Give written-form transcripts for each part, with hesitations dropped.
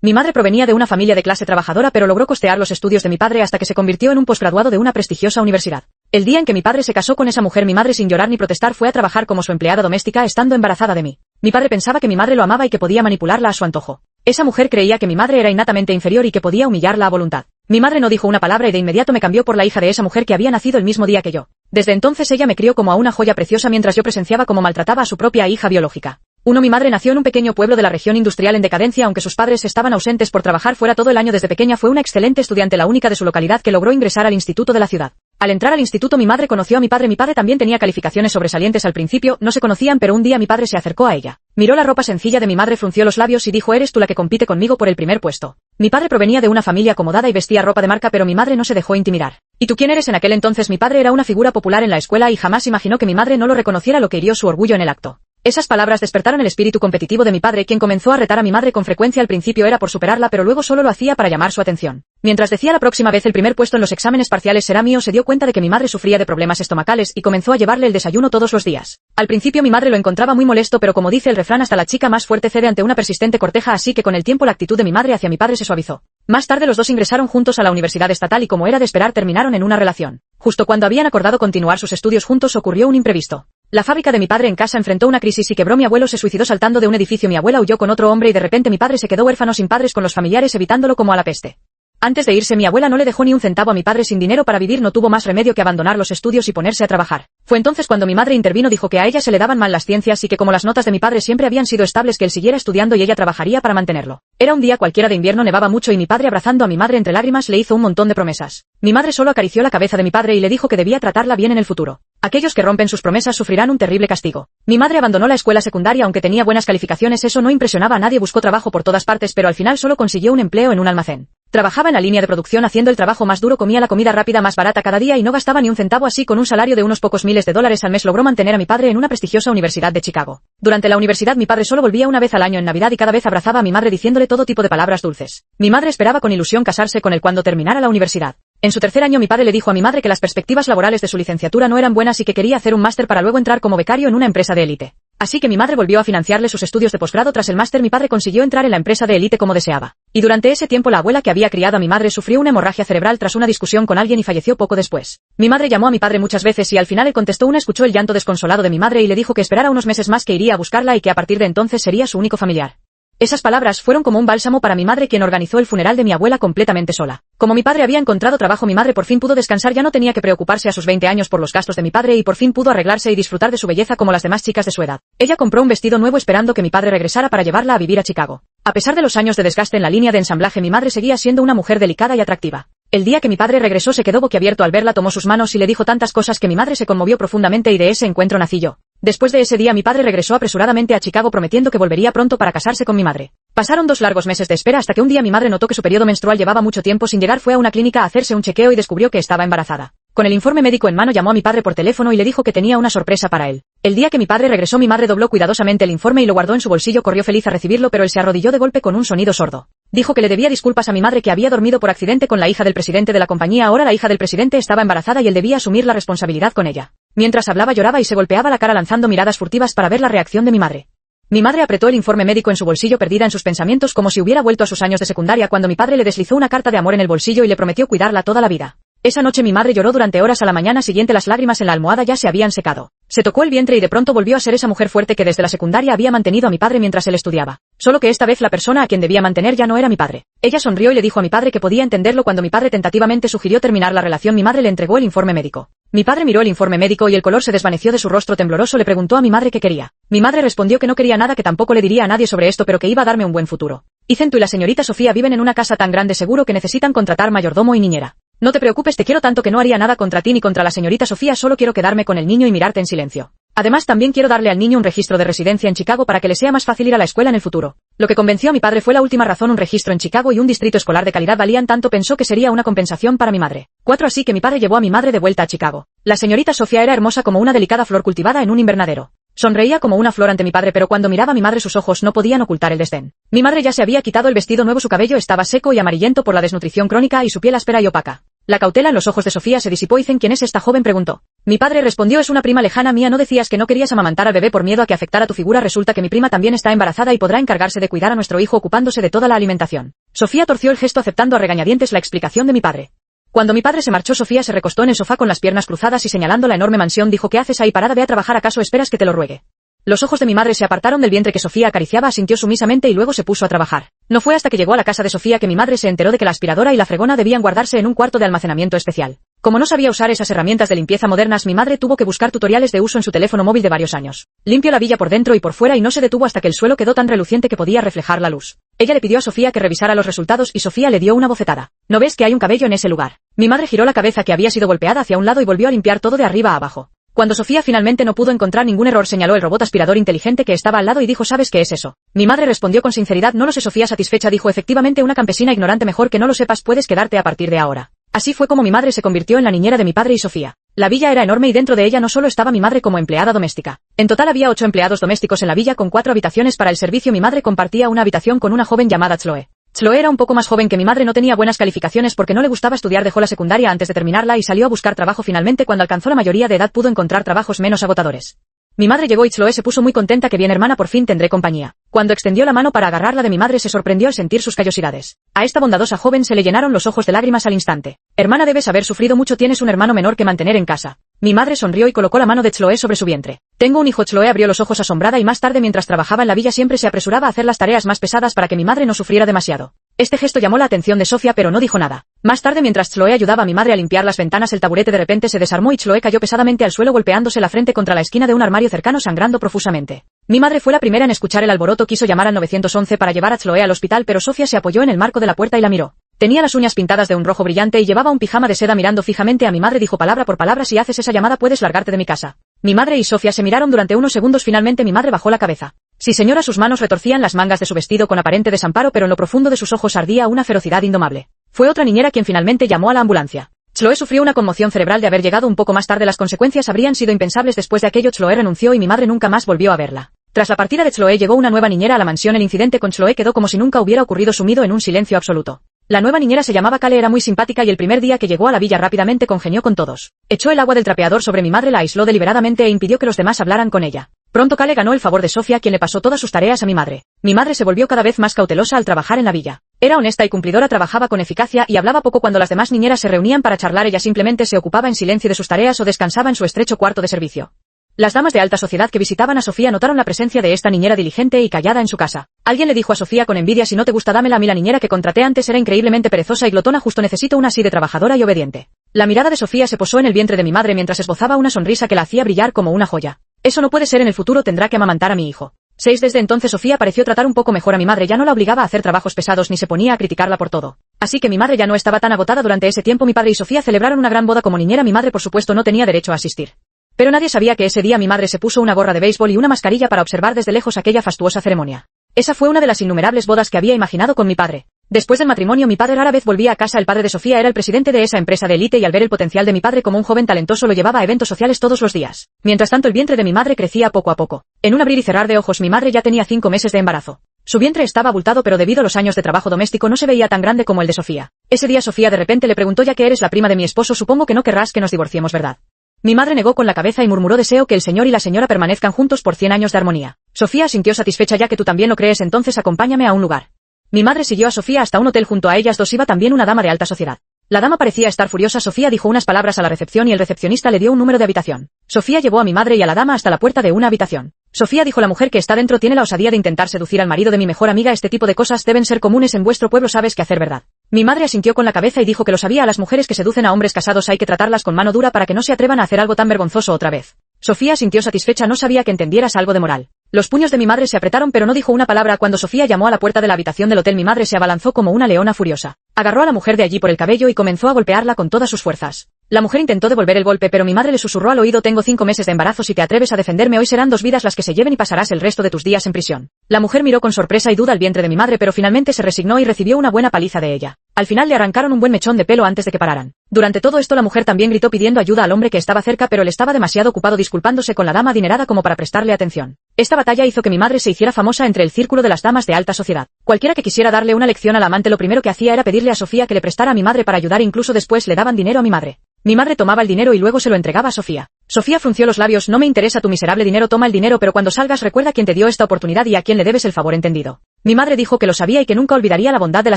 Mi madre provenía de una familia de clase trabajadora pero logró costear los estudios de mi padre hasta que se convirtió en un posgraduado de una prestigiosa universidad. El día en que mi padre se casó con esa mujer, mi madre sin llorar ni protestar fue a trabajar como su empleada doméstica estando embarazada de mí. Mi padre pensaba que mi madre lo amaba y que podía manipularla a su antojo. Esa mujer creía que mi madre era innatamente inferior y que podía humillarla a voluntad. Mi madre no dijo una palabra y de inmediato me cambió por la hija de esa mujer que había nacido el mismo día que yo. Desde entonces ella me crió como a una joya preciosa mientras yo presenciaba cómo maltrataba a su propia hija biológica. Mi madre nació en un pequeño pueblo de la región industrial en decadencia, aunque sus padres estaban ausentes por trabajar fuera todo el año. Desde pequeña fue una excelente estudiante, la única de su localidad que logró ingresar al instituto de la ciudad. Al entrar al instituto mi madre conoció a mi padre. Mi padre también tenía calificaciones sobresalientes al principio, no se conocían, pero un día mi padre se acercó a ella. Miró la ropa sencilla de mi madre, frunció los labios y dijo: «¿Eres tú la que compite conmigo por el primer puesto?». Mi padre provenía de una familia acomodada y vestía ropa de marca, pero mi madre no se dejó intimidar. «¿Y tú quién eres?». En aquel entonces mi padre era una figura popular en la escuela y jamás imaginó que mi madre no lo reconociera, lo que hirió su orgullo en el acto. Esas palabras despertaron el espíritu competitivo de mi padre, quien comenzó a retar a mi madre con frecuencia. Al principio era por superarla, pero luego solo lo hacía para llamar su atención. Mientras decía: «La próxima vez el primer puesto en los exámenes parciales será mío», se dio cuenta de que mi madre sufría de problemas estomacales y comenzó a llevarle el desayuno todos los días. Al principio mi madre lo encontraba muy molesto, pero como dice el refrán, hasta la chica más fuerte cede ante una persistente corteja, así que con el tiempo la actitud de mi madre hacia mi padre se suavizó. Más tarde los dos ingresaron juntos a la universidad estatal y, como era de esperar, terminaron en una relación. Justo cuando habían acordado continuar sus estudios juntos ocurrió un imprevisto. La fábrica de mi padre en casa enfrentó una crisis y quebró. Mi abuelo se suicidó saltando de un edificio, mi abuela huyó con otro hombre y de repente mi padre se quedó huérfano, sin padres, con los familiares evitándolo como a la peste. Antes de irse mi abuela no le dejó ni un centavo a mi padre. Sin dinero para vivir no tuvo más remedio que abandonar los estudios y ponerse a trabajar. Fue entonces cuando mi madre intervino, dijo que a ella se le daban mal las ciencias y que como las notas de mi padre siempre habían sido estables, que él siguiera estudiando y ella trabajaría para mantenerlo. Era un día cualquiera de invierno, nevaba mucho y mi padre, abrazando a mi madre entre lágrimas, le hizo un montón de promesas. Mi madre solo acarició la cabeza de mi padre y le dijo que debía tratarla bien en el futuro. Aquellos que rompen sus promesas sufrirán un terrible castigo. Mi madre abandonó la escuela secundaria aunque tenía buenas calificaciones. Eso no impresionaba a nadie, buscó trabajo por todas partes, pero al final solo consiguió un empleo en un almacén. Trabajaba en la línea de producción haciendo el trabajo más duro, comía la comida rápida más barata cada día y no gastaba ni un centavo. Así, con un salario de unos pocos miles de dólares al mes, logró mantener a mi padre en una prestigiosa universidad de Chicago. Durante la universidad mi padre solo volvía una vez al año en Navidad y cada vez abrazaba a mi madre diciéndole todo tipo de palabras dulces. Mi madre esperaba con ilusión casarse con él cuando terminara la universidad. En su tercer año mi padre le dijo a mi madre que las perspectivas laborales de su licenciatura no eran buenas y que quería hacer un máster para luego entrar como becario en una empresa de élite. Así que mi madre volvió a financiarle sus estudios de posgrado. Tras el máster mi padre consiguió entrar en la empresa de élite como deseaba. Y durante ese tiempo la abuela que había criado a mi madre sufrió una hemorragia cerebral tras una discusión con alguien y falleció poco después. Mi madre llamó a mi padre muchas veces y al final él contestó una. Escuchó el llanto desconsolado de mi madre y le dijo que esperara unos meses más, que iría a buscarla y que a partir de entonces sería su único familiar. Esas palabras fueron como un bálsamo para mi madre, quien organizó el funeral de mi abuela completamente sola. Como mi padre había encontrado trabajo, mi madre por fin pudo descansar, ya no tenía que preocuparse a sus 20 años por los gastos de mi padre y por fin pudo arreglarse y disfrutar de su belleza como las demás chicas de su edad. Ella compró un vestido nuevo esperando que mi padre regresara para llevarla a vivir a Chicago. A pesar de los años de desgaste en la línea de ensamblaje, mi madre seguía siendo una mujer delicada y atractiva. El día que mi padre regresó se quedó boquiabierto al verla, tomó sus manos y le dijo tantas cosas que mi madre se conmovió profundamente y de ese encuentro nací yo. Después de ese día mi padre regresó apresuradamente a Chicago prometiendo que volvería pronto para casarse con mi madre. Pasaron 2 largos meses de espera hasta que un día mi madre notó que su periodo menstrual llevaba mucho tiempo sin llegar. Fue a una clínica a hacerse un chequeo y descubrió que estaba embarazada. Con el informe médico en mano llamó a mi padre por teléfono y le dijo que tenía una sorpresa para él. El día que mi padre regresó mi madre dobló cuidadosamente el informe y lo guardó en su bolsillo. Corrió feliz a recibirlo, pero él se arrodilló de golpe con un sonido sordo. Dijo que le debía disculpas a mi madre, que había dormido por accidente con la hija del presidente de la compañía. Ahora la hija del presidente estaba embarazada y él debía asumir la responsabilidad con ella. Mientras hablaba lloraba y se golpeaba la cara lanzando miradas furtivas para ver la reacción de mi madre. Mi madre apretó el informe médico en su bolsillo, perdida en sus pensamientos como si hubiera vuelto a sus años de secundaria, cuando mi padre le deslizó una carta de amor en el bolsillo y le prometió cuidarla toda la vida. Esa noche mi madre lloró durante horas. A la mañana siguiente las lágrimas en la almohada ya se habían secado. Se tocó el vientre y de pronto volvió a ser esa mujer fuerte que desde la secundaria había mantenido a mi padre mientras él estudiaba. Solo que esta vez la persona a quien debía mantener ya no era mi padre. Ella sonrió y le dijo a mi padre que podía entenderlo cuando mi padre tentativamente sugirió terminar la relación. Mi madre le entregó el informe médico. Mi padre miró el informe médico y el color se desvaneció de su rostro tembloroso. Le preguntó a mi madre qué quería. Mi madre respondió que no quería nada, que tampoco le diría a nadie sobre esto, pero que iba a darme un buen futuro. Ethan, tú y la señorita Sofía viven en una casa tan grande, seguro que necesitan contratar mayordomo y niñera. No te preocupes, te quiero tanto que no haría nada contra ti ni contra la señorita Sofía, solo quiero quedarme con el niño y mirarte en silencio. Además, también quiero darle al niño un registro de residencia en Chicago para que le sea más fácil ir a la escuela en el futuro. Lo que convenció a mi padre fue la última razón: un registro en Chicago y un distrito escolar de calidad valían tanto, pensó que sería una compensación para mi madre. 4 Así que mi padre llevó a mi madre de vuelta a Chicago. La señorita Sofía era hermosa como una delicada flor cultivada en un invernadero. Sonreía como una flor ante mi padre, pero cuando miraba a mi madre sus ojos no podían ocultar el desdén. Mi madre ya se había quitado el vestido nuevo, su cabello estaba seco y amarillento por la desnutrición crónica y su piel áspera y opaca. La cautela en los ojos de Sofía se disipó. Ethan, ¿quién es esta joven?, preguntó. Mi padre respondió: es una prima lejana mía, ¿no decías que no querías amamantar al bebé por miedo a que afectara tu figura? Resulta que mi prima también está embarazada y podrá encargarse de cuidar a nuestro hijo ocupándose de toda la alimentación. Sofía torció el gesto aceptando a regañadientes la explicación de mi padre. Cuando mi padre se marchó, Sofía se recostó en el sofá con las piernas cruzadas y señalando la enorme mansión dijo: ¿qué haces ahí parada? Ve a trabajar, ¿acaso esperas que te lo ruegue? Los ojos de mi madre se apartaron del vientre que Sofía acariciaba, asintió sumisamente y luego se puso a trabajar. No fue hasta que llegó a la casa de Sofía que mi madre se enteró de que la aspiradora y la fregona debían guardarse en un cuarto de almacenamiento especial. Como no sabía usar esas herramientas de limpieza modernas, mi madre tuvo que buscar tutoriales de uso en su teléfono móvil de varios años. Limpió la villa por dentro y por fuera y no se detuvo hasta que el suelo quedó tan reluciente que podía reflejar la luz. Ella le pidió a Sofía que revisara los resultados y Sofía le dio una bofetada. ¿No ves que hay un cabello en ese lugar? Mi madre giró la cabeza, que había sido golpeada, hacia un lado y volvió a limpiar todo de arriba a abajo. Cuando Sofía finalmente no pudo encontrar ningún error, señaló el robot aspirador inteligente que estaba al lado y dijo: ¿sabes qué es eso? Mi madre respondió con sinceridad: no lo sé. Sofía, satisfecha, dijo: efectivamente, una campesina ignorante, mejor que no lo sepas, puedes quedarte a partir de ahora. Así fue como mi madre se convirtió en la niñera de mi padre y Sofía. La villa era enorme y dentro de ella no solo estaba mi madre como empleada doméstica. En total había 8 empleados domésticos en la villa con 4 habitaciones para el servicio. Mi madre compartía una habitación con una joven llamada Chloe. Chloe era un poco más joven que mi madre, no tenía buenas calificaciones porque no le gustaba estudiar, dejó la secundaria antes de terminarla y salió a buscar trabajo. Finalmente, cuando alcanzó la mayoría de edad, pudo encontrar trabajos menos agotadores. Mi madre llegó y Chloe se puso muy contenta. Que bien, hermana, por fin tendré compañía. Cuando extendió la mano para agarrarla de mi madre, se sorprendió al sentir sus callosidades. A esta bondadosa joven se le llenaron los ojos de lágrimas al instante. Hermana, debes haber sufrido mucho, tienes un hermano menor que mantener en casa. Mi madre sonrió y colocó la mano de Chloe sobre su vientre. Tengo un hijo. Chloe abrió los ojos asombrada y más tarde, mientras trabajaba en la villa, siempre se apresuraba a hacer las tareas más pesadas para que mi madre no sufriera demasiado. Este gesto llamó la atención de Sofía, pero no dijo nada. Más tarde, mientras Chloe ayudaba a mi madre a limpiar las ventanas, el taburete de repente se desarmó y Chloe cayó pesadamente al suelo, golpeándose la frente contra la esquina de un armario cercano, sangrando profusamente. Mi madre fue la primera en escuchar el alboroto, quiso llamar al 911 para llevar a Chloe al hospital, pero Sofía se apoyó en el marco de la puerta y la miró. Tenía las uñas pintadas de un rojo brillante y llevaba un pijama de seda. Mirando fijamente a mi madre, dijo palabra por palabra: si haces esa llamada puedes largarte de mi casa. Mi madre y Sofía se miraron durante unos segundos. Finalmente mi madre bajó la cabeza. Sí, señora. Sus manos retorcían las mangas de su vestido con aparente desamparo, pero en lo profundo de sus ojos ardía una ferocidad indomable. Fue otra niñera quien finalmente llamó a la ambulancia. Chloe sufrió una conmoción cerebral de haber llegado un poco más tarde. Las consecuencias habrían sido impensables. Después de aquello, Chloe renunció y mi madre nunca más volvió a verla. Tras la partida de Chloe llegó una nueva niñera a la mansión. El incidente con Chloe quedó como si nunca hubiera ocurrido, sumido en un silencio absoluto. La nueva niñera se llamaba Kale, era muy simpática y el primer día que llegó a la villa rápidamente congenió con todos. Echó el agua del trapeador sobre mi madre, la aisló deliberadamente e impidió que los demás hablaran con ella. Pronto Kale ganó el favor de Sofía, quien le pasó todas sus tareas a mi madre. Mi madre se volvió cada vez más cautelosa al trabajar en la villa. Era honesta y cumplidora, trabajaba con eficacia y hablaba poco. Cuando las demás niñeras se reunían para charlar, ella simplemente se ocupaba en silencio de sus tareas o descansaba en su estrecho cuarto de servicio. Las damas de alta sociedad que visitaban a Sofía notaron la presencia de esta niñera diligente y callada en su casa. Alguien le dijo a Sofía con envidia: si no te gusta dámela a mí, la niñera que contraté antes era increíblemente perezosa y glotona, justo necesito una así de trabajadora y obediente. La mirada de Sofía se posó en el vientre de mi madre mientras esbozaba una sonrisa que la hacía brillar como una joya. Eso no puede ser, en el futuro tendrá que amamantar a mi hijo. 6. Desde entonces Sofía pareció tratar un poco mejor a mi madre, ya no la obligaba a hacer trabajos pesados ni se ponía a criticarla por todo. Así que mi madre ya no estaba tan agotada. Durante ese tiempo mi padre y Sofía celebraron una gran boda como niñera. Mi madre por supuesto no tenía derecho a asistir. Pero nadie sabía que ese día mi madre se puso una gorra de béisbol y una mascarilla para observar desde lejos aquella fastuosa ceremonia. Esa fue una de las innumerables bodas que había imaginado con mi padre. Después del matrimonio mi padre rara vez volvía a casa. El padre de Sofía era el presidente de esa empresa de élite y al ver el potencial de mi padre como un joven talentoso lo llevaba a eventos sociales todos los días. Mientras tanto el vientre de mi madre crecía poco a poco. En un abrir y cerrar de ojos mi madre ya tenía 5 meses de embarazo. Su vientre estaba abultado, pero debido a los años de trabajo doméstico no se veía tan grande como el de Sofía. Ese día Sofía de repente le preguntó: ya que eres la prima de mi esposo, supongo que no querrás que nos divorciemos, ¿verdad? Mi madre negó con la cabeza y murmuró: deseo que el señor y la señora permanezcan juntos por 100 años de armonía. Sofía sintió satisfecha: ya que tú también lo crees, entonces acompáñame a un lugar. Mi madre siguió a Sofía hasta un hotel. Junto a ellas dos iba también una dama de alta sociedad. La dama parecía estar furiosa. Sofía dijo unas palabras a la recepción y el recepcionista le dio un número de habitación. Sofía llevó a mi madre y a la dama hasta la puerta de una habitación. Sofía dijo: la mujer que está dentro tiene la osadía de intentar seducir al marido de mi mejor amiga. Este tipo de cosas deben ser comunes en vuestro pueblo, sabes qué hacer, ¿verdad? Mi madre asintió con la cabeza y dijo que lo sabía. A las mujeres que seducen a hombres casados hay que tratarlas con mano dura para que no se atrevan a hacer algo tan vergonzoso otra vez. Sofía sintió satisfecha, no sabía que entendieras algo de moral. Los puños de mi madre se apretaron pero no dijo una palabra. Cuando Sofía llamó a la puerta de la habitación del hotel mi madre se abalanzó como una leona furiosa. Agarró a la mujer de allí por el cabello y comenzó a golpearla con todas sus fuerzas. La mujer intentó devolver el golpe pero mi madre le susurró al oído: tengo 5 meses de embarazo, si te atreves a defenderme hoy serán 2 vidas las que se lleven y pasarás el resto de tus días en prisión. La mujer miró con sorpresa y duda al vientre de mi madre pero finalmente se resignó y recibió una buena paliza de ella. Al final le arrancaron un buen mechón de pelo antes de que pararan. Durante todo esto la mujer también gritó pidiendo ayuda al hombre que estaba cerca pero él estaba demasiado ocupado disculpándose con la dama adinerada como para prestarle atención. Esta batalla hizo que mi madre se hiciera famosa entre el círculo de las damas de alta sociedad. Cualquiera que quisiera darle una lección al amante lo primero que hacía era pedirle a Sofía que le prestara a mi madre para ayudar, incluso después le daban dinero a mi madre. Mi madre tomaba el dinero y luego se lo entregaba a Sofía. Sofía frunció los labios. No me interesa tu miserable dinero, toma el dinero, pero cuando salgas recuerda quién te dio esta oportunidad y a quién le debes el favor entendido. Mi madre dijo que lo sabía y que nunca olvidaría la bondad de la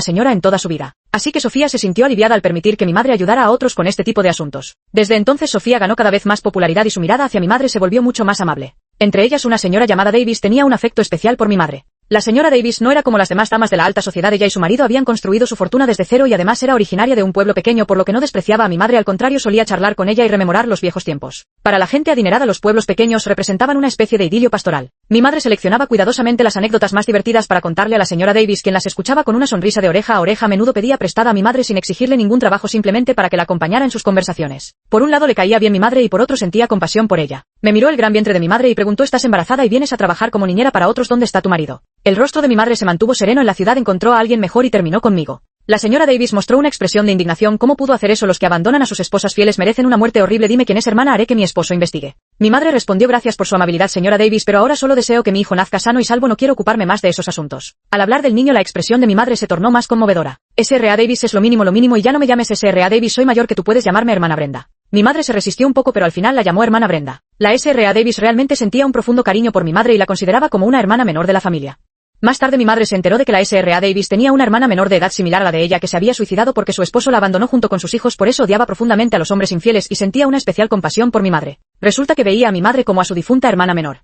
señora en toda su vida. Así que Sofía se sintió aliviada al permitir que mi madre ayudara a otros con este tipo de asuntos. Desde entonces Sofía ganó cada vez más popularidad y su mirada hacia mi madre se volvió mucho más amable. Entre ellas una señora llamada Davis tenía un afecto especial por mi madre. La señora Davis no era como las demás damas de la alta sociedad. Ella y su marido habían construido su fortuna desde cero y además era originaria de un pueblo pequeño, por lo que no despreciaba a mi madre, al contrario solía charlar con ella y rememorar los viejos tiempos. Para la gente adinerada los pueblos pequeños representaban una especie de idilio pastoral. Mi madre seleccionaba cuidadosamente las anécdotas más divertidas para contarle a la señora Davis, quien las escuchaba con una sonrisa de oreja a oreja. A menudo pedía prestada a mi madre sin exigirle ningún trabajo, simplemente para que la acompañara en sus conversaciones. Por un lado le caía bien mi madre y por otro sentía compasión por ella. Me miró el gran vientre de mi madre y preguntó: ¿estás embarazada y vienes a trabajar como niñera para otros? ¿Dónde está tu marido? El rostro de mi madre se mantuvo sereno. En la ciudad encontró a alguien mejor y terminó conmigo. La señora Davis mostró una expresión de indignación. ¿Cómo pudo hacer eso? Los que abandonan a sus esposas fieles merecen una muerte horrible. Dime quién es, hermana, haré que mi esposo investigue. Mi madre respondió: gracias por su amabilidad, señora Davis, pero ahora solo deseo que mi hijo nazca sano y salvo. No quiero ocuparme más de esos asuntos. Al hablar del niño la expresión de mi madre se tornó más conmovedora. S.R.A. Davis es lo mínimo y ya no me llames S.R.A. Davis, soy mayor que tú, puedes llamarme hermana Brenda. Mi madre se resistió un poco pero al final la llamó hermana Brenda. La S.R.A. Davis realmente sentía un profundo cariño por mi madre y la consideraba como una hermana menor de la familia. Más tarde mi madre se enteró de que la S.R.A. Davis tenía una hermana menor de edad similar a la de ella que se había suicidado porque su esposo la abandonó junto con sus hijos. Por eso odiaba profundamente a los hombres infieles y sentía una especial compasión por mi madre. Resulta que veía a mi madre como a su difunta hermana menor.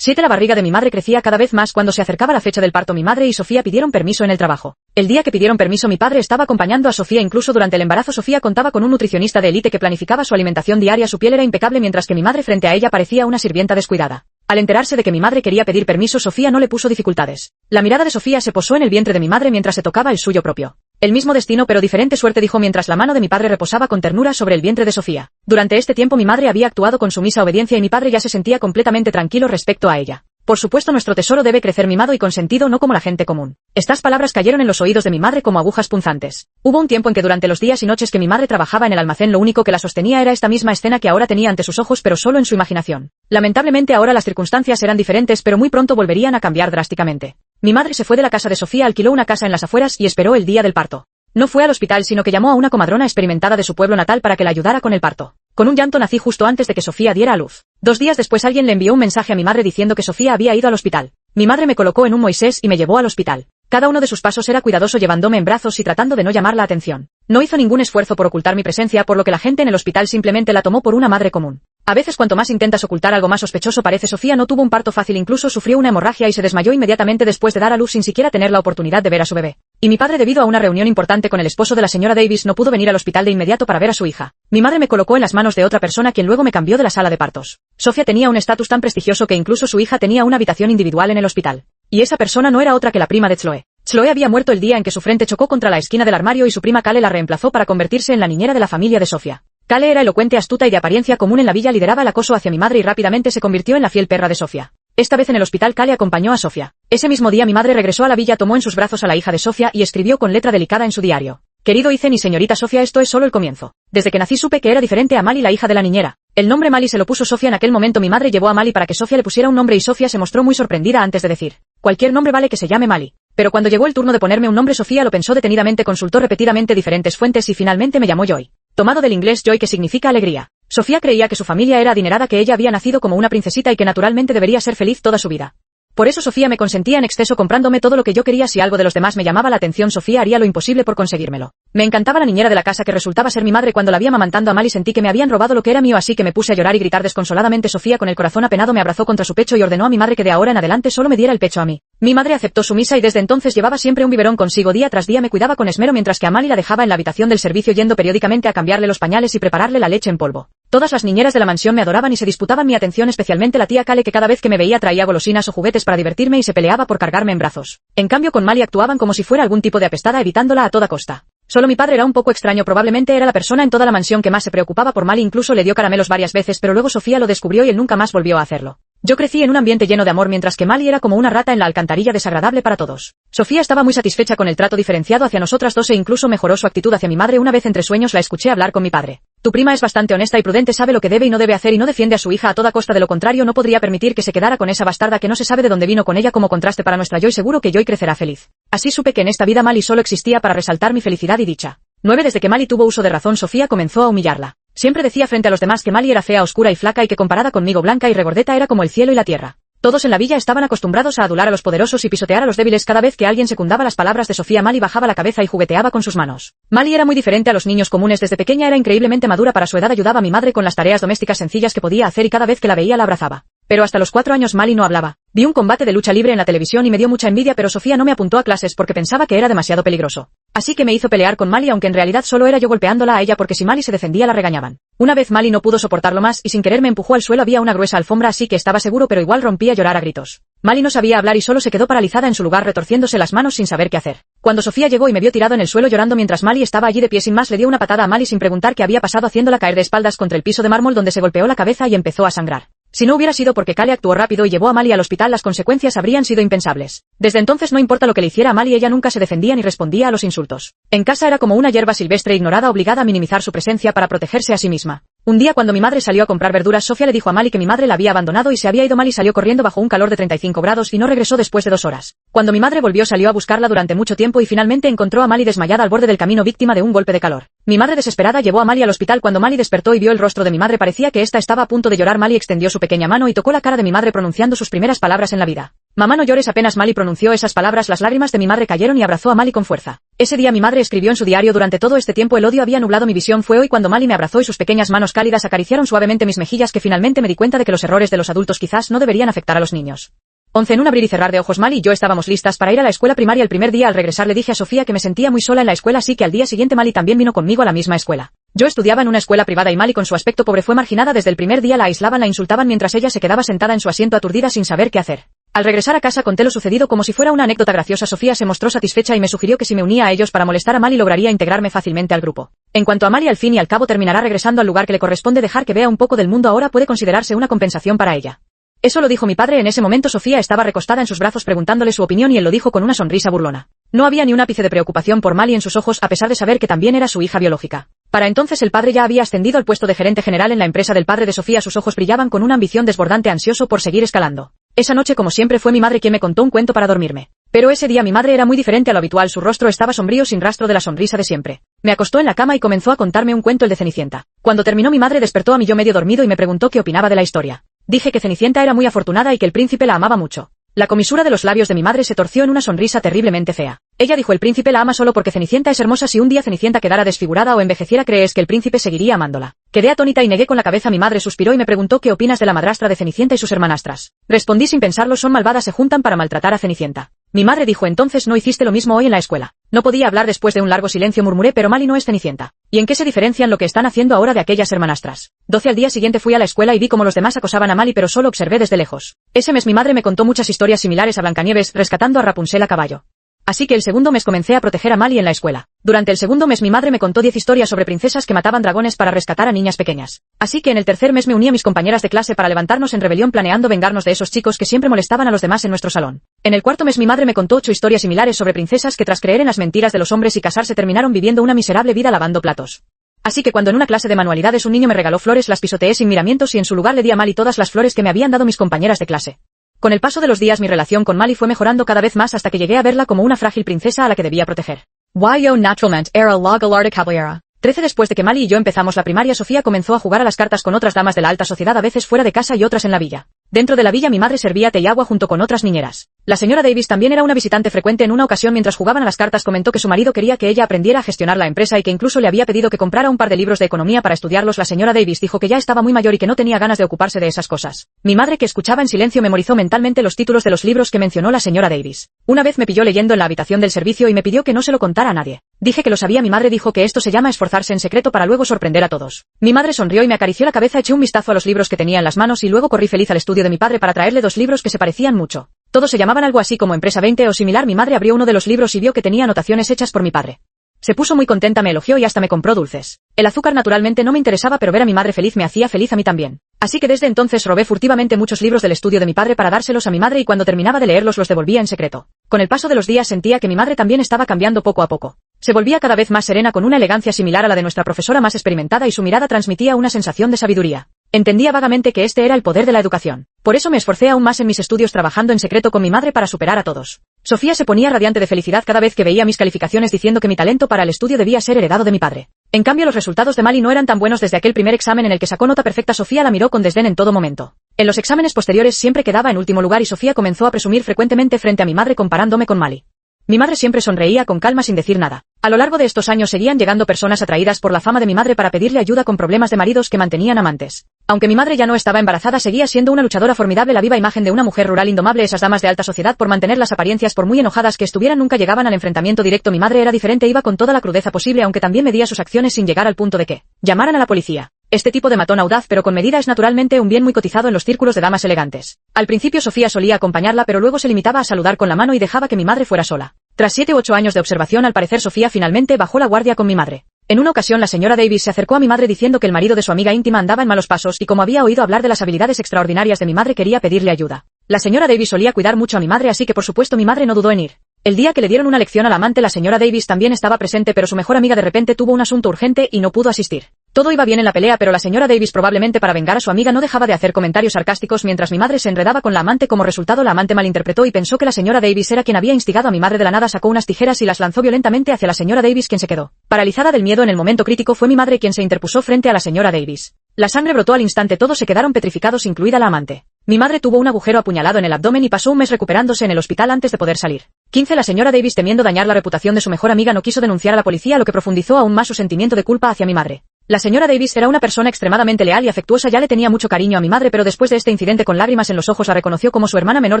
La barriga de mi madre crecía cada vez más. Cuando se acercaba la fecha del parto, mi madre y Sofía pidieron permiso en el trabajo. El día que pidieron permiso mi padre estaba acompañando a Sofía. Incluso durante el embarazo Sofía contaba con un nutricionista de élite que planificaba su alimentación diaria. Su piel era impecable mientras que mi madre frente a ella parecía una sirvienta descuidada. Al enterarse de que mi madre quería pedir permiso, Sofía no le puso dificultades. La mirada de Sofía se posó en el vientre de mi madre mientras se tocaba el suyo propio. El mismo destino pero diferente suerte, dijo mientras la mano de mi padre reposaba con ternura sobre el vientre de Sofía. Durante este tiempo mi madre había actuado con sumisa obediencia y mi padre ya se sentía completamente tranquilo respecto a ella. Por supuesto, nuestro tesoro debe crecer mimado y consentido, no como la gente común. Estas palabras cayeron en los oídos de mi madre como agujas punzantes. Hubo un tiempo en que durante los días y noches que mi madre trabajaba en el almacén lo único que la sostenía era esta misma escena que ahora tenía ante sus ojos, pero solo en su imaginación. Lamentablemente ahora las circunstancias eran diferentes, pero muy pronto volverían a cambiar drásticamente. Mi madre se fue de la casa de Sofía, alquiló una casa en las afueras y esperó el día del parto. No fue al hospital, sino que llamó a una comadrona experimentada de su pueblo natal para que la ayudara con el parto. Con un llanto nací justo antes de que Sofía diera a luz. 2 días después alguien le envió un mensaje a mi madre diciendo que Sofía había ido al hospital. Mi madre me colocó en un Moisés y me llevó al hospital. Cada uno de sus pasos era cuidadoso, llevándome en brazos y tratando de no llamar la atención. No hizo ningún esfuerzo por ocultar mi presencia, por lo que la gente en el hospital simplemente la tomó por una madre común. A veces cuanto más intentas ocultar algo más sospechoso parece. Sofía no tuvo un parto fácil, incluso sufrió una hemorragia y se desmayó inmediatamente después de dar a luz sin siquiera tener la oportunidad de ver a su bebé. Y mi padre, debido a una reunión importante con el esposo de la señora Davis, no pudo venir al hospital de inmediato para ver a su hija. Mi madre me colocó en las manos de otra persona quien luego me cambió de la sala de partos. Sofía tenía un estatus tan prestigioso que incluso su hija tenía una habitación individual en el hospital. Y esa persona no era otra que la prima de Chloe. Chloe había muerto el día en que su frente chocó contra la esquina del armario y su prima Kale la reemplazó para convertirse en la niñera de la familia de Sofía. Kale era elocuente, astuta y de apariencia común en la villa, lideraba el acoso hacia mi madre y rápidamente se convirtió en la fiel perra de Sofía. Esta vez en el hospital Kale acompañó a Sofía. Ese mismo día mi madre regresó a la villa, tomó en sus brazos a la hija de Sofía y escribió con letra delicada en su diario: querido Ethan y señorita Sofía, esto es solo el comienzo. Desde que nací supe que era diferente a Mali, la hija de la niñera. El nombre Mali se lo puso Sofía. En aquel momento mi madre llevó a Mali para que Sofía le pusiera un nombre y Sofía se mostró muy sorprendida antes de decir: cualquier nombre vale, que se llame Mali. Pero cuando llegó el turno de ponerme un nombre, Sofía lo pensó detenidamente, consultó repetidamente diferentes fuentes y finalmente me llamó Joy. Tomado del inglés Joy, que significa alegría. Sofía creía que su familia era adinerada, que ella había nacido como una princesita y que naturalmente debería ser feliz toda su vida. Por eso Sofía me consentía en exceso comprándome todo lo que yo quería. Si algo de los demás me llamaba la atención, Sofía haría lo imposible por conseguírmelo. Me encantaba la niñera de la casa que resultaba ser mi madre. Cuando la vi amamantando a Mali sentí que me habían robado lo que era mío, así que me puse a llorar y gritar desconsoladamente. Sofía, con el corazón apenado, me abrazó contra su pecho y ordenó a mi madre que de ahora en adelante solo me diera el pecho a mí. Mi madre aceptó sumisa y desde entonces llevaba siempre un biberón consigo. Día tras día me cuidaba con esmero mientras que a Mali la dejaba en la habitación del servicio, yendo periódicamente a cambiarle los pañales y prepararle la leche en polvo. Todas las niñeras de la mansión me adoraban y se disputaban mi atención, especialmente la tía Kale, que cada vez que me veía traía golosinas o juguetes para divertirme y se peleaba por cargarme en brazos. En cambio con Mali actuaban como si fuera algún tipo de apestada, evitándola a toda costa. Solo mi padre era un poco extraño, probablemente era la persona en toda la mansión que más se preocupaba por Mali, incluso le dio caramelos varias veces, pero luego Sofía lo descubrió y él nunca más volvió a hacerlo. Yo crecí en un ambiente lleno de amor mientras que Mali era como una rata en la alcantarilla, desagradable para todos. Sofía estaba muy satisfecha con el trato diferenciado hacia nosotras dos e incluso mejoró su actitud hacia mi madre. Una vez entre sueños la escuché hablar con mi padre. Tu prima es bastante honesta y prudente, sabe lo que debe y no debe hacer y no defiende a su hija a toda costa. De lo contrario no podría permitir que se quedara con esa bastarda que no se sabe de dónde vino. Con ella como contraste para nuestra Joy, seguro que Joy crecerá feliz. Así supe que en esta vida Mali solo existía para resaltar mi felicidad y dicha. 9. Desde que Mali tuvo uso de razón, Sofía comenzó a humillarla. Siempre decía frente a los demás que Mali era fea, oscura y flaca y que comparada conmigo blanca y regordeta era como el cielo y la tierra. Todos en la villa estaban acostumbrados a adular a los poderosos y pisotear a los débiles. Cada vez que alguien secundaba las palabras de Sofía, Mali bajaba la cabeza y jugueteaba con sus manos. Mali era muy diferente a los niños comunes. Desde pequeña era increíblemente madura para su edad. Ayudaba a mi madre con las tareas domésticas sencillas que podía hacer y cada vez que la veía la abrazaba. Pero hasta los 4 años Mali no hablaba. Vi un combate de lucha libre en la televisión y me dio mucha envidia, pero Sofía no me apuntó a clases porque pensaba que era demasiado peligroso. Así que me hizo pelear con Mali, aunque en realidad solo era yo golpeándola a ella porque si Mali se defendía la regañaban. Una vez Mali no pudo soportarlo más y sin querer me empujó al suelo. Había una gruesa alfombra, así que estaba seguro, pero igual rompí a llorar a gritos. Mali no sabía hablar y solo se quedó paralizada en su lugar, retorciéndose las manos sin saber qué hacer. Cuando Sofía llegó y me vio tirado en el suelo llorando mientras Mali estaba allí de pie sin más, le dio una patada a Mali sin preguntar qué había pasado, haciéndola caer de espaldas contra el piso de mármol donde se golpeó la cabeza y empezó a sangrar. Si no hubiera sido porque Kale actuó rápido y llevó a Mali al hospital, las consecuencias habrían sido impensables. Desde entonces no importa lo que le hiciera a Mali, ella nunca se defendía ni respondía a los insultos. En casa era como una hierba silvestre ignorada, obligada a minimizar su presencia para protegerse a sí misma. Un día cuando mi madre salió a comprar verduras, Sofía le dijo a Mali que mi madre la había abandonado y se había ido. Mali salió corriendo bajo un calor de 35 grados y no regresó después de 2 horas. Cuando mi madre volvió, salió a buscarla durante mucho tiempo y finalmente encontró a Mali desmayada al borde del camino, víctima de un golpe de calor. Mi madre desesperada llevó a Mali al hospital. Cuando Mali despertó y vio el rostro de mi madre, parecía que ésta estaba a punto de llorar. Mali extendió su pequeña mano y tocó la cara de mi madre pronunciando sus primeras palabras en la vida. Mamá, no llores. Apenas Mali pronunció esas palabras, las lágrimas de mi madre cayeron y abrazó a Mali con fuerza. Ese día mi madre escribió en su diario: durante todo este tiempo el odio había nublado mi visión. Fue hoy cuando Mali me abrazó y sus pequeñas manos cálidas acariciaron suavemente mis mejillas que finalmente me di cuenta de que los errores de los adultos quizás no deberían afectar a los niños. 11. En un abrir y cerrar de ojos, Mali y yo estábamos listas para ir a la escuela primaria. El primer día al regresar le dije a Sofía que me sentía muy sola en la escuela, así que al día siguiente Mali también vino conmigo a la misma escuela. Yo estudiaba en una escuela privada y Mali, con su aspecto pobre, fue marginada desde el primer día. La aislaban, la insultaban mientras ella se quedaba sentada en su asiento aturdida sin saber qué hacer. Al regresar a casa conté lo sucedido como si fuera una anécdota graciosa. Sofía se mostró satisfecha y me sugirió que si me unía a ellos para molestar a Mali lograría integrarme fácilmente al grupo. En cuanto a Mali, al fin y al cabo terminará regresando al lugar que le corresponde. Dejar que vea un poco del mundo ahora puede considerarse una compensación para ella. Eso lo dijo mi padre. En ese momento Sofía estaba recostada en sus brazos preguntándole su opinión y él lo dijo con una sonrisa burlona. No había ni un ápice de preocupación por Mali en sus ojos, a pesar de saber que también era su hija biológica. Para entonces el padre ya había ascendido al puesto de gerente general en la empresa del padre de Sofía. Sus ojos brillaban con una ambición desbordante, ansioso por seguir escalando. Esa noche, como siempre, fue mi madre quien me contó un cuento para dormirme. Pero ese día mi madre era muy diferente a lo habitual. Su rostro estaba sombrío, sin rastro de la sonrisa de siempre. Me acostó en la cama y comenzó a contarme un cuento, el de Cenicienta. Cuando terminó, mi madre despertó a mí yo medio dormido y me preguntó qué opinaba de la historia. Dije que Cenicienta era muy afortunada y que el príncipe la amaba mucho. La comisura de los labios de mi madre se torció en una sonrisa terriblemente fea. Ella dijo: el príncipe la ama solo porque Cenicienta es hermosa. Si un día Cenicienta quedara desfigurada o envejeciera, ¿crees que el príncipe seguiría amándola? Quedé atónita y negué con la cabeza. Mi madre suspiró y me preguntó qué opinas de la madrastra de Cenicienta y sus hermanastras. Respondí sin pensarlo: son malvadas, se juntan para maltratar a Cenicienta. Mi madre dijo: entonces no hiciste lo mismo hoy en la escuela. No podía hablar después de un largo silencio. Murmuré: pero Mali no es Cenicienta. ¿Y en qué se diferencian lo que están haciendo ahora de aquellas hermanastras? 12. Al día siguiente fui a la escuela y vi cómo los demás acosaban a Mali, pero solo observé desde lejos. Ese mes mi madre me contó muchas historias similares a Blancanieves, rescatando a Rapunzel a caballo. Así que el segundo mes comencé a proteger a Mali en la escuela. Durante el segundo mes mi madre me contó 10 historias sobre princesas que mataban dragones para rescatar a niñas pequeñas. Así que en el tercer mes me uní a mis compañeras de clase para levantarnos en rebelión, planeando vengarnos de esos chicos que siempre molestaban a los demás en nuestro salón. En el cuarto mes mi madre me contó 8 historias similares sobre princesas que, tras creer en las mentiras de los hombres y casarse, terminaron viviendo una miserable vida lavando platos. Así que cuando en una clase de manualidades un niño me regaló flores, las pisoteé sin miramientos y en su lugar le di a Mali todas las flores que me habían dado mis compañeras de clase. Con el paso de los días mi relación con Mali fue mejorando cada vez más hasta que llegué a verla como una frágil princesa a la que debía proteger. Yo naturalmente era la galarda caballera. 13. Después de que Mali y yo empezamos la primaria, Sofía comenzó a jugar a las cartas con otras damas de la alta sociedad, a veces fuera de casa y otras en la villa. Dentro de la villa mi madre servía té y agua junto con otras niñeras. La señora Davis también era una visitante frecuente. En una ocasión, mientras jugaban a las cartas, comentó que su marido quería que ella aprendiera a gestionar la empresa y que incluso le había pedido que comprara un par de libros de economía para estudiarlos. La señora Davis dijo que ya estaba muy mayor y que no tenía ganas de ocuparse de esas cosas. Mi madre, que escuchaba en silencio, memorizó mentalmente los títulos de los libros que mencionó la señora Davis. Una vez me pilló leyendo en la habitación del servicio y me pidió que no se lo contara a nadie. Dije que lo sabía. Mi madre dijo que esto se llama esforzarse en secreto para luego sorprender a todos. Mi madre sonrió y me acarició la cabeza. Eché un vistazo a los libros que tenía en las manos y luego corrí feliz al estudio de mi padre para traerle 2 libros que se parecían mucho. Todos se llamaban algo así como Empresa 20 o similar. Mi madre abrió uno de los libros y vio que tenía anotaciones hechas por mi padre. Se puso muy contenta, me elogió y hasta me compró dulces. El azúcar naturalmente no me interesaba, pero ver a mi madre feliz me hacía feliz a mí también. Así que desde entonces robé furtivamente muchos libros del estudio de mi padre para dárselos a mi madre y cuando terminaba de leerlos los devolvía en secreto. Con el paso de los días sentía que mi madre también estaba cambiando poco a poco. Se volvía cada vez más serena, con una elegancia similar a la de nuestra profesora más experimentada, y su mirada transmitía una sensación de sabiduría. Entendía vagamente que este era el poder de la educación. Por eso me esforcé aún más en mis estudios, trabajando en secreto con mi madre para superar a todos. Sofía se ponía radiante de felicidad cada vez que veía mis calificaciones, diciendo que mi talento para el estudio debía ser heredado de mi padre. En cambio los resultados de Mali no eran tan buenos desde aquel primer examen en el que sacó nota perfecta. Sofía la miró con desdén en todo momento. En los exámenes posteriores siempre quedaba en último lugar y Sofía comenzó a presumir frecuentemente frente a mi madre comparándome con Mali. Mi madre siempre sonreía con calma sin decir nada. A lo largo de estos años seguían llegando personas atraídas por la fama de mi madre para pedirle ayuda con problemas de maridos que mantenían amantes. Aunque mi madre ya no estaba embarazada, seguía siendo una luchadora formidable, la viva imagen de una mujer rural indomable. Esas damas de alta sociedad, por mantener las apariencias, por muy enojadas que estuvieran, nunca llegaban al enfrentamiento directo. Mi madre era diferente, iba con toda la crudeza posible, aunque también medía sus acciones sin llegar al punto de que llamaran a la policía. Este tipo de matón audaz pero con medida es naturalmente un bien muy cotizado en los círculos de damas elegantes. Al principio Sofía solía acompañarla, pero luego se limitaba a saludar con la mano y dejaba que mi madre fuera sola. Tras 7 u 8 años de observación, al parecer Sofía finalmente bajó la guardia con mi madre. En una ocasión la señora Davis se acercó a mi madre diciendo que el marido de su amiga íntima andaba en malos pasos y como había oído hablar de las habilidades extraordinarias de mi madre quería pedirle ayuda. La señora Davis solía cuidar mucho a mi madre, así que por supuesto mi madre no dudó en ir. El día que le dieron una lección al amante, la señora Davis también estaba presente, pero su mejor amiga de repente tuvo un asunto urgente y no pudo asistir. Todo iba bien en la pelea, pero la señora Davis, probablemente para vengar a su amiga, no dejaba de hacer comentarios sarcásticos mientras mi madre se enredaba con la amante. Como resultado, la amante malinterpretó y pensó que la señora Davis era quien había instigado a mi madre. De la nada sacó unas tijeras y las lanzó violentamente hacia la señora Davis, quien se quedó paralizada del miedo. En el momento crítico fue mi madre quien se interpuso frente a la señora Davis. La sangre brotó al instante, todos se quedaron petrificados, incluida la amante. Mi madre tuvo un agujero apuñalado en el abdomen y pasó un mes recuperándose en el hospital antes de poder salir. 15. La señora Davis, temiendo dañar la reputación de su mejor amiga, no quiso denunciar a la policía, lo que profundizó aún más su sentimiento de culpa hacia mi madre. La señora Davis era una persona extremadamente leal y afectuosa, ya le tenía mucho cariño a mi madre, pero después de este incidente, con lágrimas en los ojos, la reconoció como su hermana menor,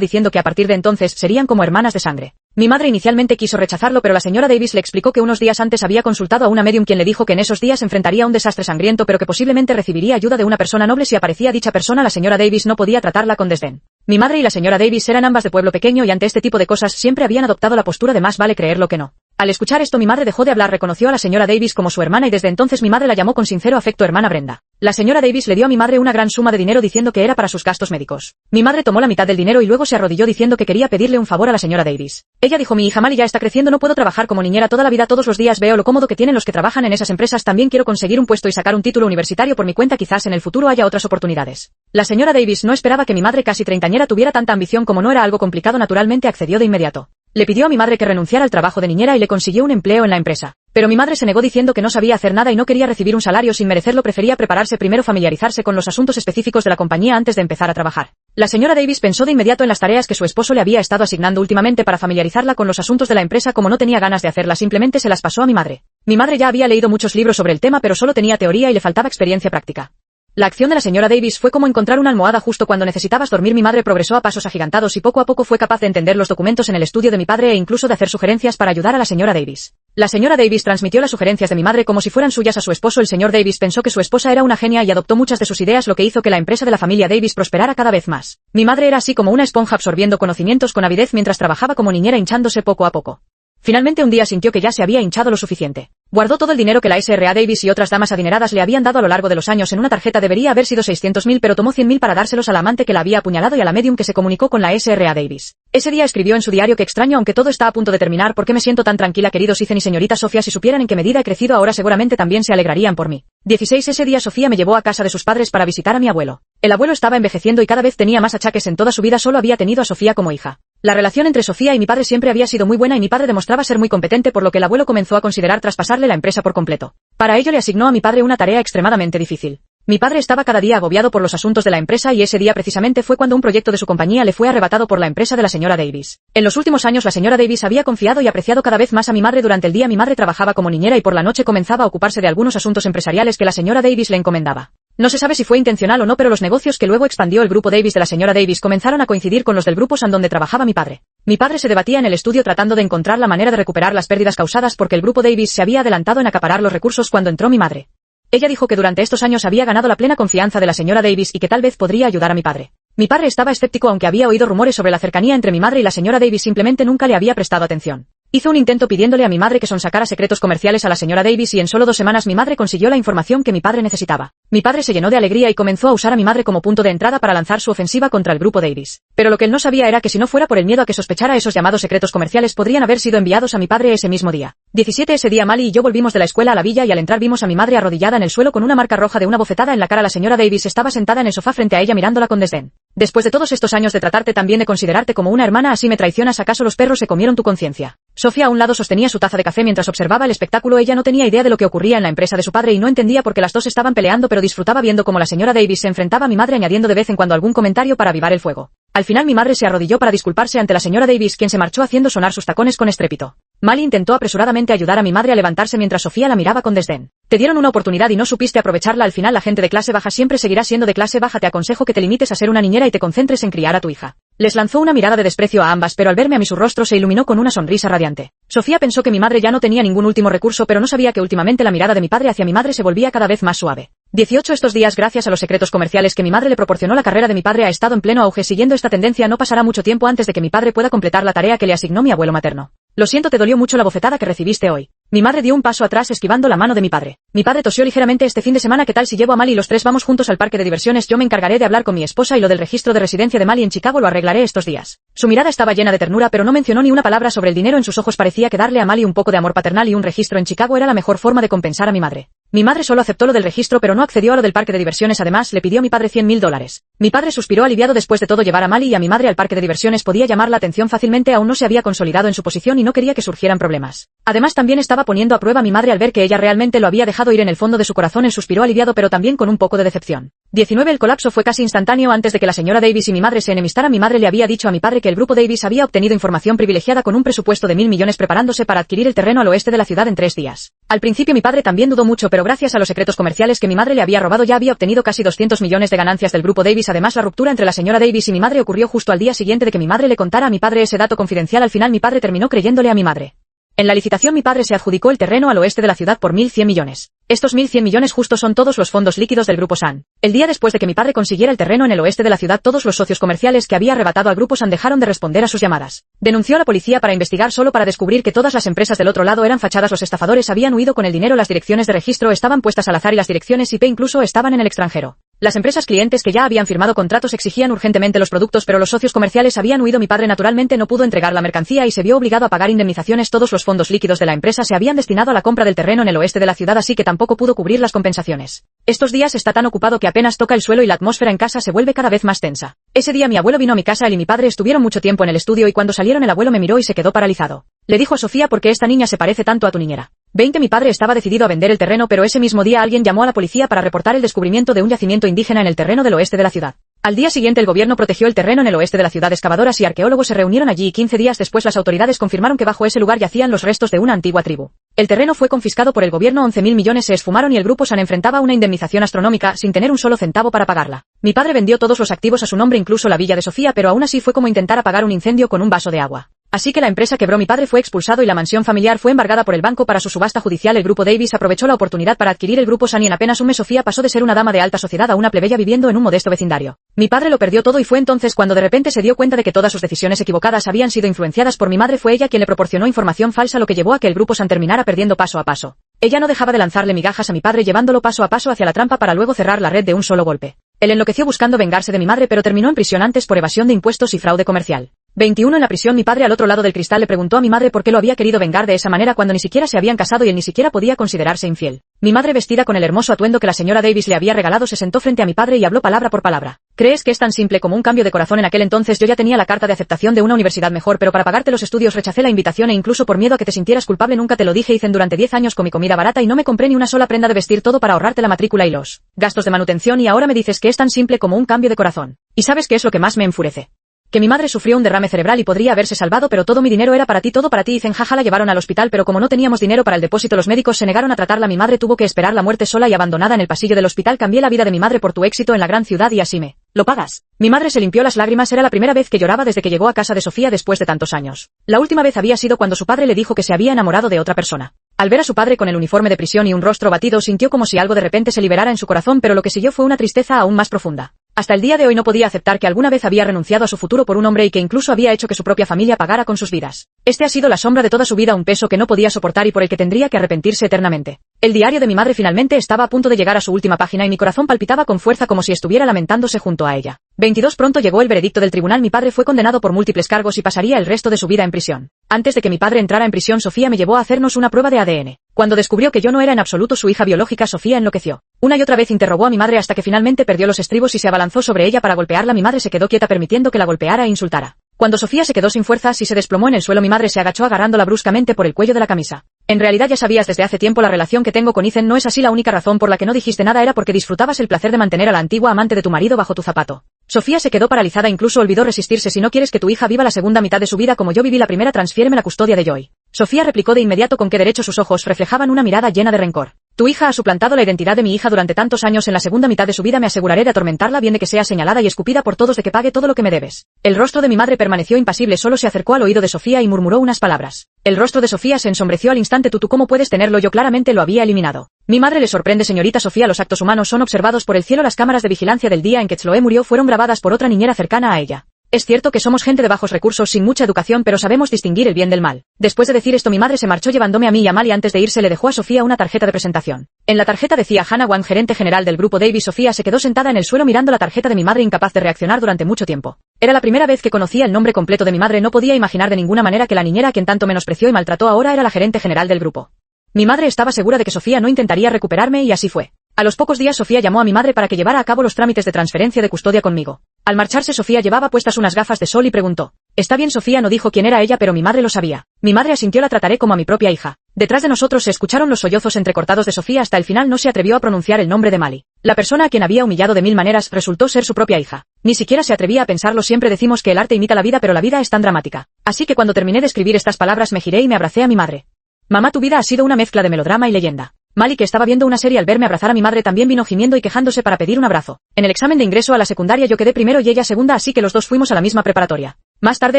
diciendo que a partir de entonces serían como hermanas de sangre. Mi madre inicialmente quiso rechazarlo, pero la señora Davis le explicó que unos días antes había consultado a una medium quien le dijo que en esos días enfrentaría un desastre sangriento, pero que posiblemente recibiría ayuda de una persona noble si aparecía dicha persona. La señora Davis no podía tratarla con desdén. Mi madre y la señora Davis eran ambas de pueblo pequeño y ante este tipo de cosas siempre habían adoptado la postura de más vale creerlo que no. Al escuchar esto, mi madre dejó de hablar, reconoció a la señora Davis como su hermana y desde entonces mi madre la llamó con sincero afecto hermana Brenda. La señora Davis le dio a mi madre una gran suma de dinero diciendo que era para sus gastos médicos. Mi madre tomó la mitad del dinero y luego se arrodilló diciendo que quería pedirle un favor a la señora Davis. Ella dijo: mi hija Mali ya está creciendo, no puedo trabajar como niñera toda la vida, todos los días veo lo cómodo que tienen los que trabajan en esas empresas, también quiero conseguir un puesto y sacar un título universitario por mi cuenta, quizás en el futuro haya otras oportunidades. La señora Davis no esperaba que mi madre casi treintañera tuviera tanta ambición, como no era algo complicado, naturalmente accedió de inmediato. Le pidió a mi madre que renunciara al trabajo de niñera y le consiguió un empleo en la empresa. Pero mi madre se negó diciendo que no sabía hacer nada y no quería recibir un salario sin merecerlo, prefería prepararse primero, familiarizarse con los asuntos específicos de la compañía antes de empezar a trabajar. La señora Davis pensó de inmediato en las tareas que su esposo le había estado asignando últimamente para familiarizarla con los asuntos de la empresa. Como no tenía ganas de hacerlas, simplemente se las pasó a mi madre. Mi madre ya había leído muchos libros sobre el tema, pero solo tenía teoría y le faltaba experiencia práctica. La acción de la señora Davis fue como encontrar una almohada justo cuando necesitabas dormir. Mi madre progresó a pasos agigantados y poco a poco fue capaz de entender los documentos en el estudio de mi padre e incluso de hacer sugerencias para ayudar a la señora Davis. La señora Davis transmitió las sugerencias de mi madre como si fueran suyas a su esposo. El señor Davis pensó que su esposa era una genia y adoptó muchas de sus ideas, lo que hizo que la empresa de la familia Davis prosperara cada vez más. Mi madre era así como una esponja, absorbiendo conocimientos con avidez mientras trabajaba como niñera, hinchándose poco a poco. Finalmente un día sintió que ya se había hinchado lo suficiente. Guardó todo el dinero que la S.R.A. Davis y otras damas adineradas le habían dado a lo largo de los años en una tarjeta. Debería haber sido 600.000, pero tomó 100.000 para dárselos al amante que la había apuñalado y a la medium que se comunicó con la S.R.A. Davis. Ese día escribió en su diario: que extraño, aunque todo está a punto de terminar, ¿por qué me siento tan tranquila? Queridos Ethan y señorita Sofía, si supieran en qué medida he crecido ahora, seguramente también se alegrarían por mí. 16. Ese día Sofía me llevó a casa de sus padres para visitar a mi abuelo. El abuelo estaba envejeciendo y cada vez tenía más achaques. En toda su vida solo había tenido a Sofía como hija. La relación entre Sofía y mi padre siempre había sido muy buena y mi padre demostraba ser muy competente, por lo que el abuelo comenzó a considerar traspasarle la empresa por completo. Para ello le asignó a mi padre una tarea extremadamente difícil. Mi padre estaba cada día agobiado por los asuntos de la empresa y ese día precisamente fue cuando un proyecto de su compañía le fue arrebatado por la empresa de la señora Davis. En los últimos años la señora Davis había confiado y apreciado cada vez más a mi madre. Durante el día mi madre trabajaba como niñera y por la noche comenzaba a ocuparse de algunos asuntos empresariales que la señora Davis le encomendaba. No se sabe si fue intencional o no, pero los negocios que luego expandió el grupo Davis de la señora Davis comenzaron a coincidir con los del grupo San donde trabajaba mi padre. Mi padre se debatía en el estudio tratando de encontrar la manera de recuperar las pérdidas causadas porque el grupo Davis se había adelantado en acaparar los recursos cuando entró mi madre. Ella dijo que durante estos años había ganado la plena confianza de la señora Davis y que tal vez podría ayudar a mi padre. Mi padre estaba escéptico, aunque había oído rumores sobre la cercanía entre mi madre y la señora Davis, simplemente nunca le había prestado atención. Hizo un intento pidiéndole a mi madre que sonsacara secretos comerciales a la señora Davis y en solo 2 semanas mi madre consiguió la información que mi padre necesitaba. Mi padre se llenó de alegría y comenzó a usar a mi madre como punto de entrada para lanzar su ofensiva contra el grupo Davis. Pero lo que él no sabía era que si no fuera por el miedo a que sospechara, esos llamados secretos comerciales podrían haber sido enviados a mi padre ese mismo día. 17. Ese día Mali y yo volvimos de la escuela a la villa y al entrar vimos a mi madre arrodillada en el suelo con una marca roja de una bofetada en la cara. La señora Davis estaba sentada en el sofá frente a ella mirándola con desdén. Después de todos estos años de tratarte tan bien, de considerarte como una hermana, así me traicionas, ¿acaso los perros se comieron tu conciencia? Sofía a un lado sostenía su taza de café mientras observaba el espectáculo. Ella no tenía idea de lo que ocurría en la empresa de su padre y no entendía por qué las dos estaban peleando, pero disfrutaba viendo cómo la señora Davis se enfrentaba a mi madre, añadiendo de vez en cuando algún comentario para avivar el fuego. Al final mi madre se arrodilló para disculparse ante la señora Davis, quien se marchó haciendo sonar sus tacones con estrépito. Mali intentó apresuradamente ayudar a mi madre a levantarse mientras Sofía la miraba con desdén. Te dieron una oportunidad y no supiste aprovecharla. Al final la gente de clase baja siempre seguirá siendo de clase baja. Te aconsejo que te limites a ser una niñera y te concentres en criar a tu hija. Les lanzó una mirada de desprecio a ambas, pero al verme a mí su rostro se iluminó con una sonrisa radiante. Sofía pensó que mi madre ya no tenía ningún último recurso, pero no sabía que últimamente la mirada de mi padre hacia mi madre se volvía cada vez más suave. 18 Estos días, gracias a los secretos comerciales que mi madre le proporcionó, la carrera de mi padre ha estado en pleno auge. Siguiendo esta tendencia no pasará mucho tiempo antes de que mi padre pueda completar la tarea que le asignó mi abuelo materno. Lo siento, te dolió mucho la bofetada que recibiste hoy. Mi madre dio un paso atrás esquivando la mano de mi padre. Mi padre tosió ligeramente. Este fin de semana, ¿qué tal si llevo a Mali y los tres vamos juntos al parque de diversiones? Yo me encargaré de hablar con mi esposa y lo del registro de residencia de Mali en Chicago lo arreglaré estos días. Su mirada estaba llena de ternura, pero no mencionó ni una palabra sobre el dinero. En sus ojos parecía que darle a Mali un poco de amor paternal y un registro en Chicago era la mejor forma de compensar a mi madre. Mi madre solo aceptó lo del registro, pero no accedió a lo del parque de diversiones. Además, le pidió a mi padre $100,000. Mi padre suspiró aliviado. Después de todo, llevar a Mali y a mi madre al parque de diversiones podía llamar la atención fácilmente. Aún no se había consolidado en su posición y no quería que surgieran problemas. Además, también estaba poniendo a prueba a mi madre al ver que ella realmente lo había dejado ir. En el fondo de su corazón él suspiró aliviado, pero también con un poco de decepción. 19 El colapso fue casi instantáneo antes de que la señora Davis y mi madre se enemistaran. Mi madre le había dicho a mi padre que el grupo Davis había obtenido información privilegiada con un presupuesto de $1.000 millones preparándose para adquirir el terreno al oeste de la ciudad en 3 días. Al principio mi padre también dudó mucho, pero gracias a los secretos comerciales que mi madre le había robado ya había obtenido casi 200 millones de ganancias del grupo Davis. Además, la ruptura entre la señora Davis y mi madre ocurrió justo al día siguiente de que mi madre le contara a mi padre ese dato confidencial. Al final mi padre terminó creyéndole a mi madre. En la licitación mi padre se adjudicó el terreno al oeste de la ciudad por 1.100 millones. Estos 1.100 millones justos son todos los fondos líquidos del grupo Sun. El día después de que mi padre consiguiera el terreno en el oeste de la ciudad, todos los socios comerciales que había arrebatado al grupo Sun dejaron de responder a sus llamadas. Denunció a la policía para investigar, solo para descubrir que todas las empresas del otro lado eran fachadas. Los estafadores habían huido con el dinero. Las direcciones de registro estaban puestas al azar y las direcciones IP incluso estaban en el extranjero. Las empresas clientes que ya habían firmado contratos exigían urgentemente los productos, pero los socios comerciales habían huido. Mi padre naturalmente no pudo entregar la mercancía y se vio obligado a pagar indemnizaciones. Todos los fondos líquidos de la empresa se habían destinado a la compra del terreno en el oeste de la ciudad, así que tampoco pudo cubrir las compensaciones. Estos días está tan ocupado que apenas toca el suelo y la atmósfera en casa se vuelve cada vez más tensa. Ese día mi abuelo vino a mi casa. Él y mi padre estuvieron mucho tiempo en el estudio y cuando salieron el abuelo me miró y se quedó paralizado. Le dijo a Sofía: ¿por qué esta niña se parece tanto a tu niñera? 20 Mi padre estaba decidido a vender el terreno, pero ese mismo día alguien llamó a la policía para reportar el descubrimiento de un yacimiento indígena en el terreno del oeste de la ciudad. Al día siguiente el gobierno protegió el terreno en el oeste de la ciudad. Excavadoras y arqueólogos se reunieron allí y 15 días después las autoridades confirmaron que bajo ese lugar yacían los restos de una antigua tribu. El terreno fue confiscado por el gobierno. 11.000 millones se esfumaron y el grupo Sun enfrentaba una indemnización astronómica sin tener un solo centavo para pagarla. Mi padre vendió todos los activos a su nombre, incluso la villa de Sofía, pero aún así fue como intentar apagar un incendio con un vaso de agua. Así que la empresa quebró. Mi padre fue expulsado y la mansión familiar fue embargada por el banco para su subasta judicial. El grupo Davis aprovechó la oportunidad para adquirir el grupo Sun y en apenas un mes Sofía pasó de ser una dama de alta sociedad a una plebeya viviendo en un modesto vecindario. Mi padre lo perdió todo y fue entonces cuando de repente se dio cuenta de que todas sus decisiones equivocadas habían sido influenciadas por mi madre. Fue ella quien le proporcionó información falsa, lo que llevó a que el grupo Sun terminara perdiendo paso a paso. Ella no dejaba de lanzarle migajas a mi padre, llevándolo paso a paso hacia la trampa para luego cerrar la red de un solo golpe. Él enloqueció buscando vengarse de mi madre, pero terminó en prisión antes por evasión de impuestos y fraude comercial. 21 En la prisión mi padre al otro lado del cristal le preguntó a mi madre por qué lo había querido vengar de esa manera cuando ni siquiera se habían casado y él ni siquiera podía considerarse infiel. Mi madre, vestida con el hermoso atuendo que la señora Davis le había regalado, se sentó frente a mi padre y habló palabra por palabra. ¿Crees que es tan simple como un cambio de corazón? En aquel entonces yo ya tenía la carta de aceptación de una universidad mejor, pero para pagarte los estudios rechacé la invitación e incluso por miedo a que te sintieras culpable nunca te lo dije. Hice durante 10 años con mi comida barata y no me compré ni una sola prenda de vestir, todo para ahorrarte la matrícula y los gastos de manutención, y ahora me dices que es tan simple como un cambio de corazón. ¿Y sabes qué es lo que más me enfurece? Que mi madre sufrió un derrame cerebral y podría haberse salvado, pero todo mi dinero era para ti, todo para ti. Dicen jaja, la llevaron al hospital, pero como no teníamos dinero para el depósito, los médicos se negaron a tratarla. Mi madre tuvo que esperar la muerte sola y abandonada en el pasillo del hospital. Cambié la vida de mi madre por tu éxito en la gran ciudad y así me lo pagas. Mi madre se limpió las lágrimas. Era la primera vez que lloraba desde que llegó a casa de Sofía después de tantos años. La última vez había sido cuando su padre le dijo que se había enamorado de otra persona. Al ver a su padre con el uniforme de prisión y un rostro batido, sintió como si algo de repente se liberara en su corazón, pero lo que siguió fue una tristeza aún más profunda. Hasta el día de hoy no podía aceptar que alguna vez había renunciado a su futuro por un hombre y que incluso había hecho que su propia familia pagara con sus vidas. Este ha sido la sombra de toda su vida, un peso que no podía soportar y por el que tendría que arrepentirse eternamente. El diario de mi madre finalmente estaba a punto de llegar a su última página y mi corazón palpitaba con fuerza como si estuviera lamentándose junto a ella. 22 Pronto llegó el veredicto del tribunal. Mi padre fue condenado por múltiples cargos y pasaría el resto de su vida en prisión. Antes de que mi padre entrara en prisión, Sofía me llevó a hacernos una prueba de ADN. Cuando descubrió que yo no era en absoluto su hija biológica, Sofía enloqueció. Una y otra vez interrogó a mi madre hasta que finalmente perdió los estribos y se abalanzó sobre ella para golpearla. Mi madre se quedó quieta permitiendo que la golpeara e insultara. Cuando Sofía se quedó sin fuerzas y se desplomó en el suelo, mi madre se agachó agarrándola bruscamente por el cuello de la camisa. En realidad ya sabías desde hace tiempo la relación que tengo con Ethan, no es así. La única razón por la que no dijiste nada era porque disfrutabas el placer de mantener a la antigua amante de tu marido bajo tu zapato. Sofía se quedó paralizada, incluso olvidó resistirse. Si no quieres que tu hija viva la segunda mitad de su vida como yo viví la primera, transfiéreme la custodia de Joy. Sofía replicó de inmediato, con qué derecho. Sus ojos reflejaban una mirada llena de rencor. Tu hija ha suplantado la identidad de mi hija durante tantos años. En la segunda mitad de su vida me aseguraré de atormentarla, bien de que sea señalada y escupida por todos, de que pague todo lo que me debes. El rostro de mi madre permaneció impasible, solo se acercó al oído de Sofía y murmuró unas palabras. El rostro de Sofía se ensombreció al instante. ¿Tú cómo puedes tenerlo? Yo claramente lo había eliminado. Mi madre le sorprende, señorita Sofía. Los actos humanos son observados por el cielo. Las cámaras de vigilancia del día en que Chloe murió fueron grabadas por otra niñera cercana a ella. Es cierto que somos gente de bajos recursos sin mucha educación, pero sabemos distinguir el bien del mal. Después de decir esto, mi madre se marchó llevándome a mí y a Mal, y antes de irse le dejó a Sofía una tarjeta de presentación. En la tarjeta decía Hannah Wang, gerente general del grupo Davis. Sofía se quedó sentada en el suelo mirando la tarjeta de mi madre, incapaz de reaccionar durante mucho tiempo. Era la primera vez que conocía el nombre completo de mi madre. No podía imaginar de ninguna manera que la niñera a quien tanto menospreció y maltrató ahora era la gerente general del grupo. Mi madre estaba segura de que Sofía no intentaría recuperarme, y así fue. A los pocos días Sofía llamó a mi madre para que llevara a cabo los trámites de transferencia de custodia conmigo. Al marcharse, Sofía llevaba puestas unas gafas de sol y preguntó. ¿Está bien? Sofía no dijo quién era ella, pero mi madre lo sabía. Mi madre asintió. La trataré como a mi propia hija. Detrás de nosotros se escucharon los sollozos entrecortados de Sofía. Hasta el final no se atrevió a pronunciar el nombre de Mali. La persona a quien había humillado de mil maneras resultó ser su propia hija. Ni siquiera se atrevía a pensarlo. Siempre decimos que el arte imita la vida, pero la vida es tan dramática. Así que cuando terminé de escribir estas palabras me giré y me abracé a mi madre. Mamá, tu vida ha sido una mezcla de melodrama y leyenda. Mali, que estaba viendo una serie, al verme abrazar a mi madre también vino gimiendo y quejándose para pedir un abrazo. En el examen de ingreso a la secundaria yo quedé primero y ella segunda, así que los dos fuimos a la misma preparatoria. Más tarde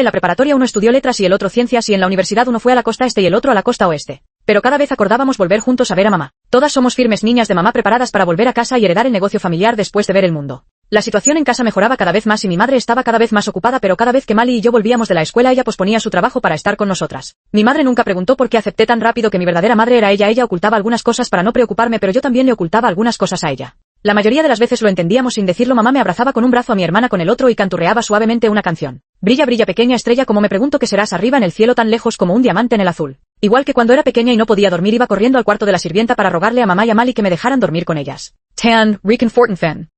en la preparatoria uno estudió letras y el otro ciencias, y en la universidad uno fue a la costa este y el otro a la costa oeste. Pero cada vez acordábamos volver juntos a ver a mamá. Todas somos firmes niñas de mamá, preparadas para volver a casa y heredar el negocio familiar después de ver el mundo. La situación en casa mejoraba cada vez más y mi madre estaba cada vez más ocupada, pero cada vez que Mali y yo volvíamos de la escuela ella posponía su trabajo para estar con nosotras. Mi madre nunca preguntó por qué acepté tan rápido que mi verdadera madre era ella. Ella ocultaba algunas cosas para no preocuparme, pero yo también le ocultaba algunas cosas a ella. La mayoría de las veces lo entendíamos sin decirlo. Mamá me abrazaba con un brazo, a mi hermana con el otro, y canturreaba suavemente una canción. Brilla, brilla, pequeña estrella, como me pregunto qué serás arriba en el cielo, tan lejos como un diamante en el azul. Igual que cuando era pequeña y no podía dormir, iba corriendo al cuarto de la sirvienta para rogarle a mamá y a Mali que me dejaran dormir con ellas. Tan, Riken Fortenfen.